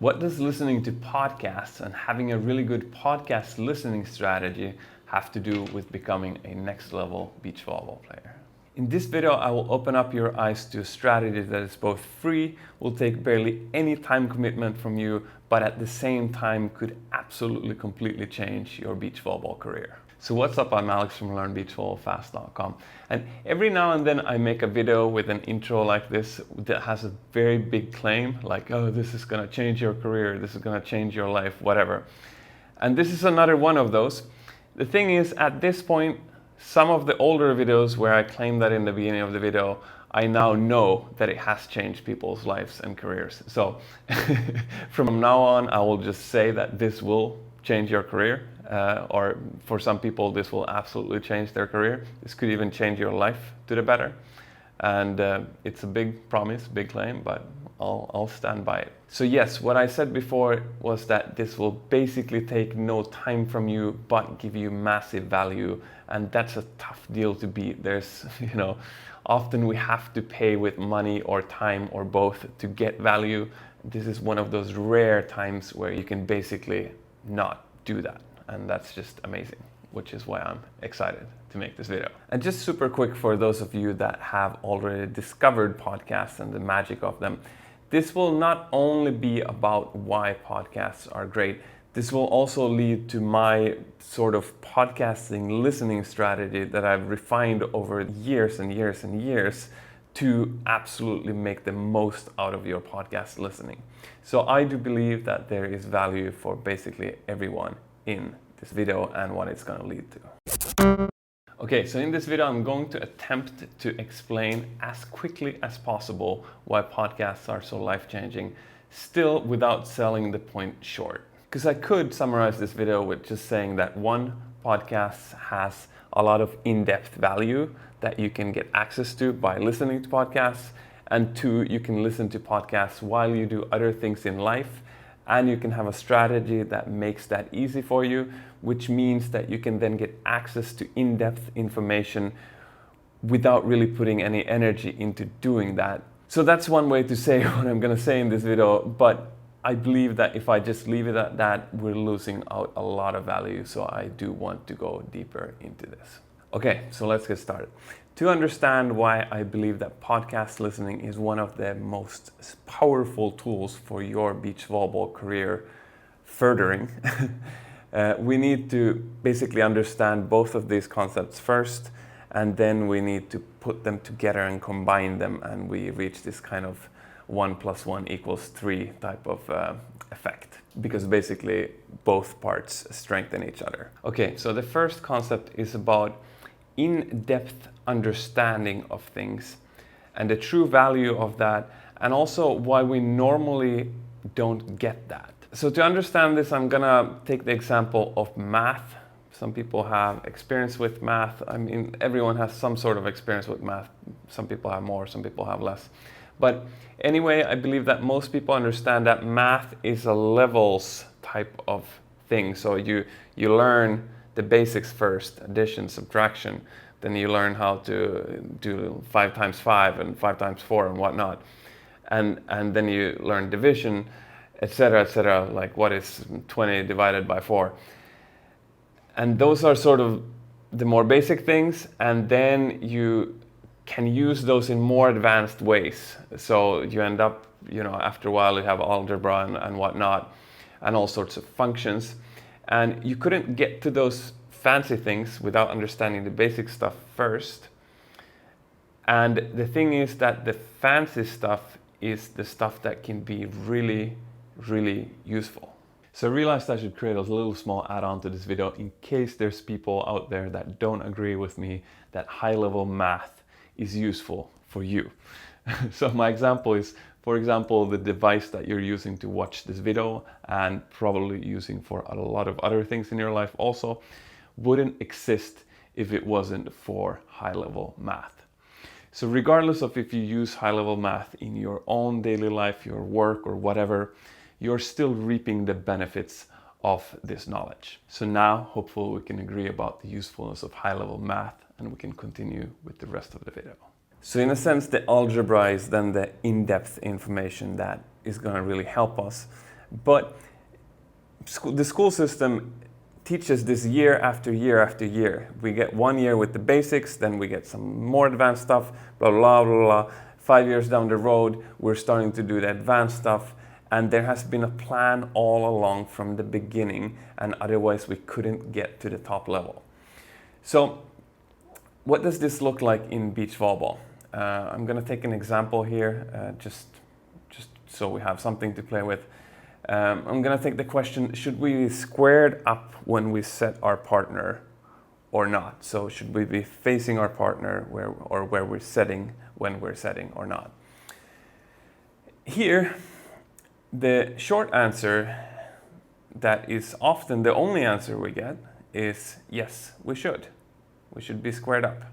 What does listening to podcasts and having a really good podcast listening strategy have to do with becoming a next level beach volleyball player? In this video, I will open up your eyes to a strategy that is both free, will take barely any time commitment from you, but at the same time could absolutely completely change your beach volleyball career. So what's up, I'm Alex from LearnBeachVolleyballFast.com, and every now and then I make a video with an intro like this that has a very big claim, like, oh, this is gonna change your career, this is gonna change your life, whatever. And this is another one of those. The thing is, at this point, some of the older videos where I claimed that in the beginning of the video, I now know that it has changed people's lives and careers. So from now on, I will just say that this will change your career, or for some people, this will absolutely change their career. This could even change your life to the better. And it's a big promise, big claim, but I'll stand by it. So yes, what I said before was that this will basically take no time from you, but give you massive value. And that's a tough deal to beat. There's, often we have to pay with money or time or both to get value. This is one of those rare times where you can basically not do that. And that's just amazing, which is why I'm excited to make this video. And just super quick for those of you that have already discovered podcasts and the magic of them, this will not only be about why podcasts are great, this will also lead to my sort of podcasting listening strategy that I've refined over years and years and years to absolutely make the most out of your podcast listening. So I do believe that there is value for basically everyone in this video and what it's going to lead to. Okay, so in this video, I'm going to attempt to explain as quickly as possible why podcasts are so life-changing, still without selling the point short. Because I could summarize this video with just saying that one, podcast has a lot of in-depth value that you can get access to by listening to podcasts, and two, you can listen to podcasts while you do other things in life, and you can have a strategy that makes that easy for you, which means that you can then get access to in-depth information without really putting any energy into doing that. So that's one way to say what I'm going to say in this video, but I believe that if I just leave it at that, we're losing out a lot of value, so I do want to go deeper into this. Okay, so let's get started. To understand why I believe that podcast listening is one of the most powerful tools for your beach volleyball career furthering, we need to basically understand both of these concepts first, and then we need to put them together and combine them, and we reach this kind of 1 + 1 = 3 type of effect, because basically both parts strengthen each other. Okay, so the first concept is about in-depth understanding of things and the true value of that, and also why we normally don't get that. So to understand this, I'm gonna take the example of math. Some people have experience with math. I mean, everyone has some sort of experience with math. Some people have more, some people have less. But anyway, I believe that most people understand that math is a levels type of thing. So you learn the basics first, addition, subtraction, then you learn how to do 5 × 5 and 5 × 4 and whatnot. And then you learn division, etc., like what is 20 divided by 4. And those are sort of the more basic things, and then you can use those in more advanced ways. So you end up, after a while you have algebra and whatnot, and all sorts of functions. And you couldn't get to those fancy things without understanding the basic stuff first. And the thing is that the fancy stuff is the stuff that can be really, really useful. So I realized I should create a little small add-on to this video in case there's people out there that don't agree with me that high-level math is useful for you. So my example is, for example, the device that you're using to watch this video, and probably using for a lot of other things in your life also, wouldn't exist if it wasn't for high-level math. So regardless of if you use high-level math in your own daily life, your work or whatever, you're still reaping the benefits of this knowledge. So now, hopefully we can agree about the usefulness of high-level math, and we can continue with the rest of the video. So in a sense, the algebra is then the in-depth information that is going to really help us. But the school system teaches this year after year after year. We get 1 year with the basics, then we get some more advanced stuff, blah, blah, blah, blah. 5 years down the road, we're starting to do the advanced stuff. And there has been a plan all along from the beginning, and otherwise we couldn't get to the top level. So what does this look like in beach volleyball? I'm going to take an example here, just so we have something to play with. I'm going to take the question, should we be squared up when we set our partner or not? So should we be facing our partner where we're setting when we're setting or not? Here, the short answer that is often the only answer we get is yes, we should. We should be squared up.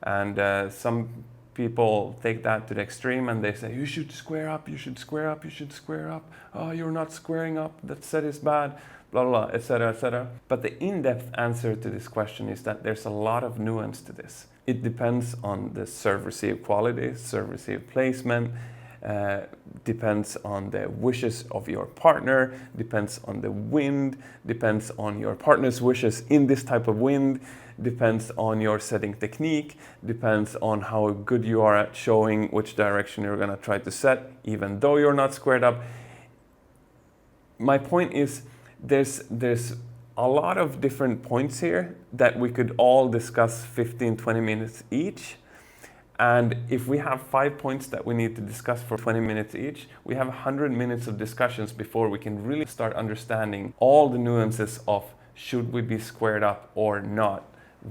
And some people take that to the extreme and they say, you should square up, you should square up, you should square up. Oh, you're not squaring up, that set is bad, blah, blah, etc., etc. But the in-depth answer to this question is that there's a lot of nuance to this. It depends on the serve-receive quality, serve-receive placement, depends on the wishes of your partner, depends on the wind, depends on your partner's wishes in this type of wind, depends on your setting technique, depends on how good you are at showing which direction you're going to try to set, even though you're not squared up. My point is there's a lot of different points here that we could all discuss 15-20 minutes each. And if we have 5 points that we need to discuss for 20 minutes each, we have 100 minutes of discussions before we can really start understanding all the nuances of should we be squared up or not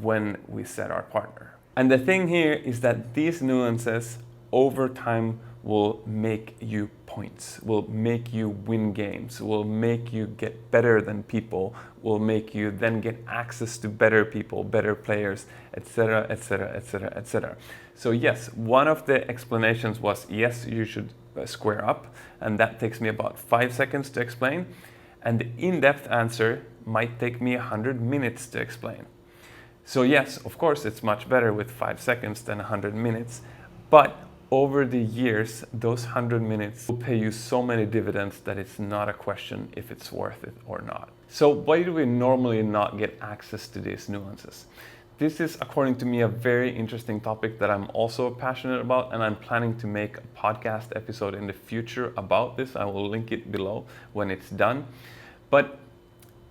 when we set our partner. And the thing here is that these nuances over time will make you points, will make you win games, will make you get better than people, will make you then get access to better people, better players, etc., etc., etc., etc. So yes, one of the explanations was yes, you should square up, and that takes me about 5 seconds to explain. And the in-depth answer might take me 100 minutes to explain. So yes, of course, it's much better with 5 seconds than 100 minutes, but over the years, those 100 minutes will pay you so many dividends that it's not a question if it's worth it or not. So why do we normally not get access to these nuances? This is, according to me, a very interesting topic that I'm also passionate about, and I'm planning to make a podcast episode in the future about this. I will link it below when it's done. But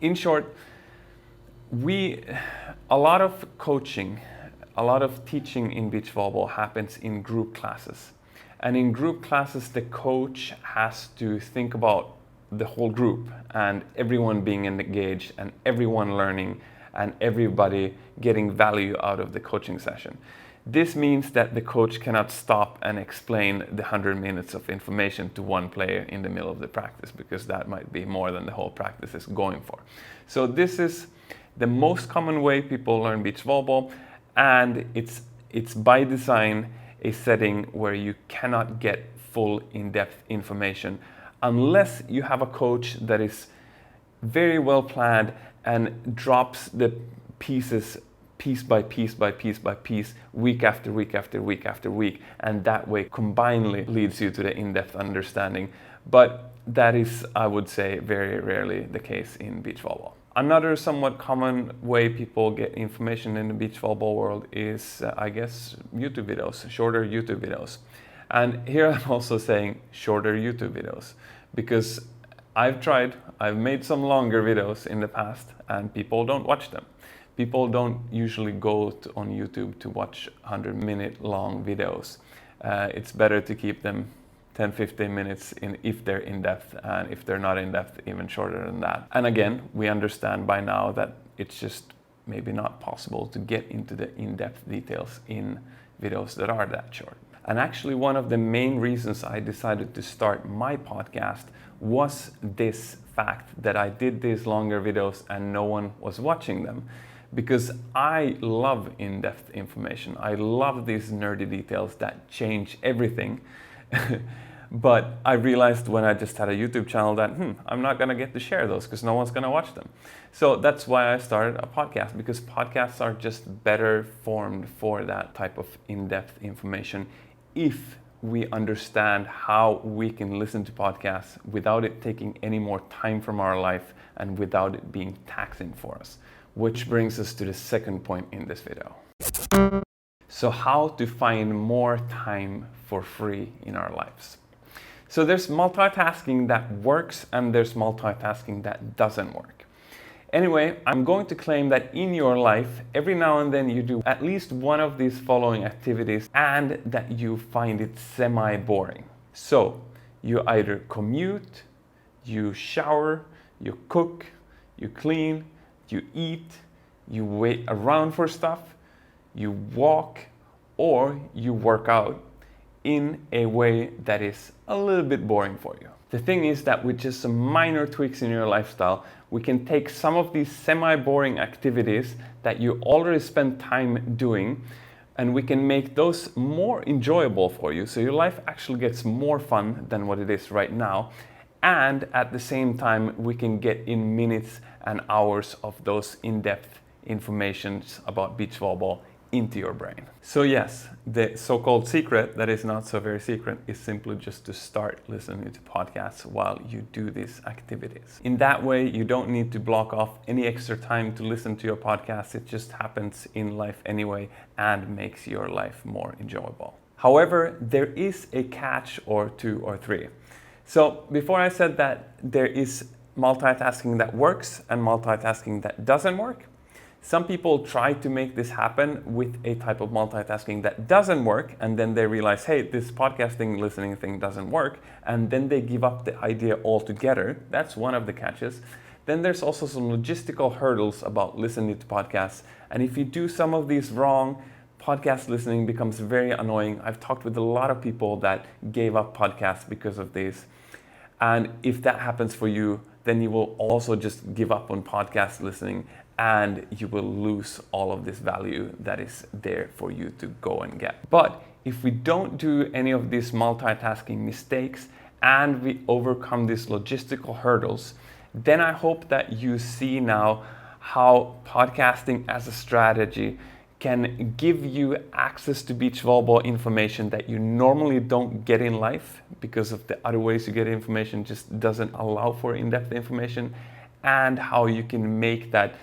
in short, a lot of coaching, a lot of teaching in beach volleyball happens in group classes. And in group classes, the coach has to think about the whole group and everyone being engaged and everyone learning and everybody getting value out of the coaching session. This means that the coach cannot stop and explain the 100 minutes of information to one player in the middle of the practice, because that might be more than the whole practice is going for. So this is the most common way people learn beach volleyball. And it's by design a setting where you cannot get full in-depth information unless you have a coach that is very well planned and drops the pieces piece by piece by piece by piece, week after week after week after week, and that way combinedly leads you to the in-depth understanding. But that is, I would say, very rarely the case in beach volleyball. Another somewhat common way people get information in the beach volleyball world is, I guess, YouTube videos, shorter YouTube videos. And here I'm also saying shorter YouTube videos, because I've made some longer videos in the past and people don't watch them. People don't usually go on YouTube to watch 100-minute long videos. It's better to keep them 10-15 minutes if they're in-depth, and if they're not in-depth, even shorter than that. And again, we understand by now that it's just maybe not possible to get into the in-depth details in videos that are that short. And actually, one of the main reasons I decided to start my podcast was this fact that I did these longer videos and no one was watching them. Because I love in-depth information. I love these nerdy details that change everything. But I realized when I just had a YouTube channel that I'm not gonna get to share those because no one's gonna watch them. So that's why I started a podcast, because podcasts are just better formed for that type of in-depth information if we understand how we can listen to podcasts without it taking any more time from our life and without it being taxing for us. Which brings us to the second point in this video. So how to find more time for free in our lives. So there's multitasking that works and there's multitasking that doesn't work. Anyway, I'm going to claim that in your life, every now and then you do at least one of these following activities and that you find it semi-boring. So you either commute, you shower, you cook, you clean, you eat, you wait around for stuff, you walk, or you work out in a way that is a little bit boring for you. The thing is that with just some minor tweaks in your lifestyle, we can take some of these semi-boring activities that you already spend time doing and we can make those more enjoyable for you, so your life actually gets more fun than what it is right now. And at the same time, we can get in minutes and hours of those in-depth informations about beach volleyball into your brain. So yes, the so-called secret that is not so very secret is simply just to start listening to podcasts while you do these activities. In that way, you don't need to block off any extra time to listen to your podcast. It just happens in life anyway and makes your life more enjoyable. However, there is a catch or two or three. So before I said that there is multitasking that works and multitasking that doesn't work, some people try to make this happen with a type of multitasking that doesn't work, and then they realize, hey, this podcasting listening thing doesn't work, and then they give up the idea altogether. That's one of the catches. Then there's also some logistical hurdles about listening to podcasts, and if you do some of these wrong, podcast listening becomes very annoying. I've talked with a lot of people that gave up podcasts because of this, and if that happens for you, then you will also just give up on podcast listening and you will lose all of this value that is there for you to go and get. But if we don't do any of these multitasking mistakes and we overcome these logistical hurdles, then I hope that you see now how podcasting as a strategy can give you access to beach volleyball information that you normally don't get in life because of the other ways you get information just doesn't allow for in-depth information, and how you can make that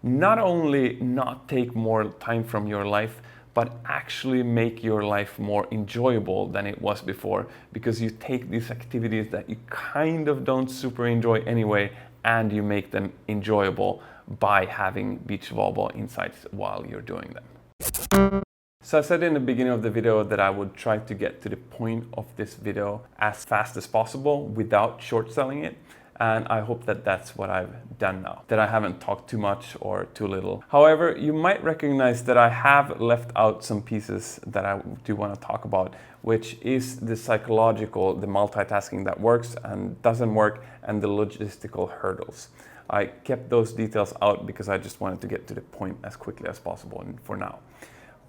not only not take more time from your life, but actually make your life more enjoyable than it was before, because you take these activities that you kind of don't super enjoy anyway and you make them enjoyable by having beach volleyball insights while you're doing them. So I said in the beginning of the video that I would try to get to the point of this video as fast as possible without short selling it. And I hope that that's what I've done now, that I haven't talked too much or too little. However, you might recognize that I have left out some pieces that I do want to talk about, which is the psychological, the multitasking that works and doesn't work, and the logistical hurdles. I kept those details out because I just wanted to get to the point as quickly as possible for now.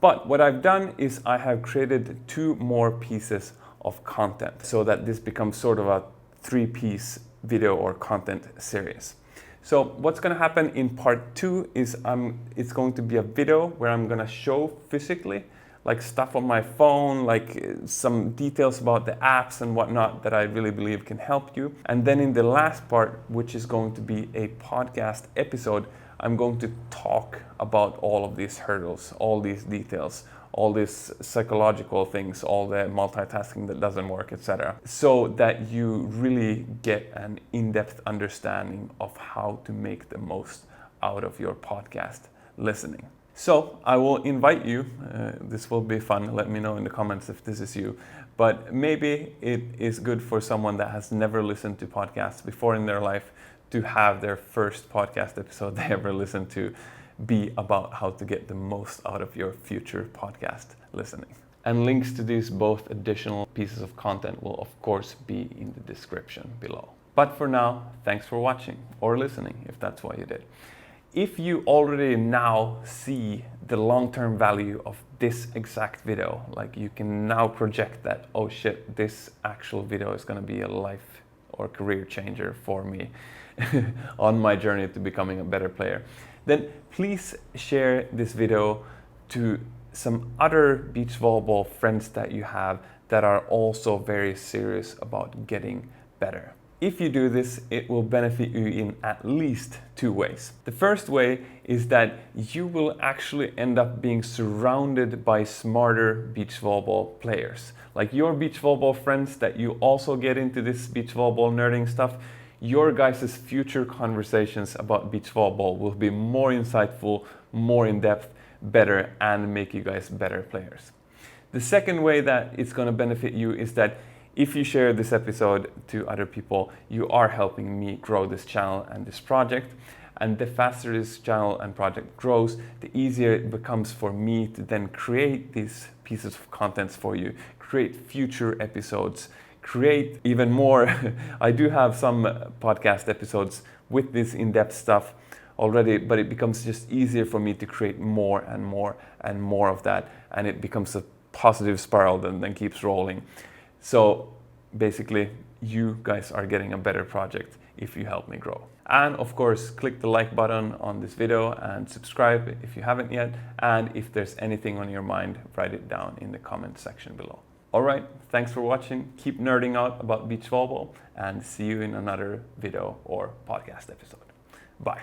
But what I've done is I have created 2 more pieces of content so that this becomes sort of a 3-piece video or content series. So what's going to happen in part 2 is it's going to be a video where I'm going to show physically like stuff on my phone, like some details about the apps and whatnot that I really believe can help you. And then in the last part, which is going to be a podcast episode, I'm going to talk about all of these hurdles, all these details, all these psychological things, all the multitasking that doesn't work, etc. So that you really get an in-depth understanding of how to make the most out of your podcast listening. So I will invite you, this will be fun, let me know in the comments if this is you, but maybe it is good for someone that has never listened to podcasts before in their life to have their first podcast episode they ever listened to be about how to get the most out of your future podcast listening. And links to these both additional pieces of content will of course be in the description below. But for now, thanks for watching or listening if that's what you did. If you already now see the long-term value of this exact video, like you can now project that, oh shit, this actual video is going to be a life or career changer for me on my journey to becoming a better player, then please share this video to some other beach volleyball friends that you have that are also very serious about getting better. If you do this, it will benefit you in at least two ways. The first way is that you will actually end up being surrounded by smarter beach volleyball players. Like your beach volleyball friends that you also get into this beach volleyball nerding stuff, your guys' future conversations about beach volleyball will be more insightful, more in-depth, better, and make you guys better players. The second way that it's going to benefit you is that if you share this episode to other people, you are helping me grow this channel and this project. And the faster this channel and project grows, the easier it becomes for me to then create these pieces of content for you, create future episodes, create even more. I do have some podcast episodes with this in-depth stuff already, but it becomes just easier for me to create more and more and more of that. And it becomes a positive spiral that then keeps rolling. So basically, you guys are getting a better project if you help me grow. And of course, click the like button on this video and subscribe if you haven't yet. And if there's anything on your mind, write it down in the comment section below. All right, thanks for watching. Keep nerding out about beach volleyball and see you in another video or podcast episode. Bye.